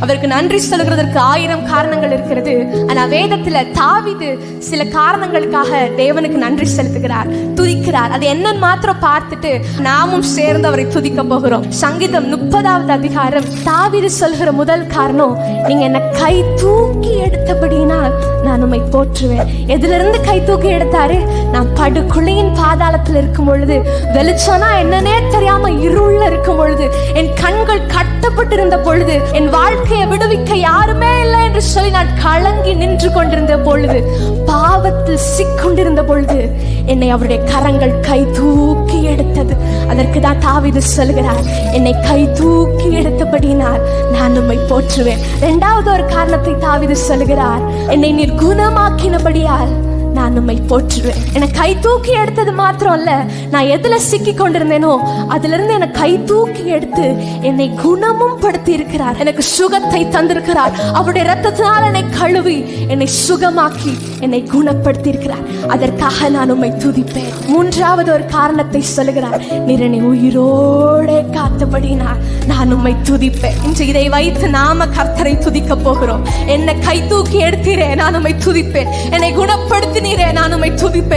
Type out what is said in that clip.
அவருக்கு நன்றி சொல்கிறதற்கு 1000 காரணங்கள் இருக்கிறது. ஆனா வேதத்துல தாவீது சில காரணங்களுக்காக தேவனுக்கு நன்றி செலுத்துகிறார், துதிக்கிறார். அது என்னன்னு மாத்திரம் பார்த்துட்டு நாமும் சேர்ந்து அவரை துதிக்க போகிறோம். சங்கீதம் 30வது அதிகாரம் தாவீது சொல்கிற முதல் காரணம், நீங்க என்ன கை தூக்கி எடுத்தபடினால் நான் உம்மை போற்றுவேன். எதுல இருந்து கை தூக்கி எடுத்தாரு? நான் படுகுழியின் பாதாளத்தில் இருக்கும் பொழுது, வெளிச்சம்னா என்னன்னே தெரியாம இருள்ல இருக்கும் பொழுது, என் கண்கள் கட்டப்பட்டிருந்த பொழுது, என் வாழ்க்கையை விடுவிக்க யாருமே இல்லை என்று சொல்லி நான் கலங்கி நின்று கொண்டிருந்த பொழுது, பாவத்தில் சிக்கொண்டிருந்த பொழுது என்னை அவருடைய கரங்கள் கை தூக்கி எடுத்தது. அதற்கு தான் தாவீது சொல்கிறார், என்னை கை தூக்கி எடுத்தபடினால் நான் உம்மை போற்றுவேன். 2வது ஒரு காரணத்தை தாவீது சொல்கிறார், என்னை நீர் குணமாக்கினபடியால் நான் உம்மை போற்றுவேன். என்னை கை தூக்கி எடுத்தது மாத்திரம் அல்ல, நான் எதுல சிக்கி கொண்டிருந்தேனோ அதுல இருந்து என்னை கை தூக்கி எடுத்து என்னை குணமும் படுத்தி இருக்கிறார். எனக்கு சுகத்தை தந்திருக்கிறார். அவருடைய ரத்தத்தினால் என்னை கழுவி என்னை சுகமாக்கி என்னை குணப்படுத்தி இருக்கிறார். அதற்காக நான் உம்மை துதிப்பேன். 3வது ஒரு காரணத்தை சொல்லுகிறார், நீர் என்னை உயிரோட காத்தபடினால் நான் உம்மை துதிப்பேன். இன்று இதை வைத்து நாம கர்த்தரை துதிக்க போகிறோம். என்னை கை தூக்கி எடுத்தீரே, நான் உம்மை துதிப்பேன். என்னை குணப்படுத்தினீரே, நான் உம்மை துதிப்பேன்.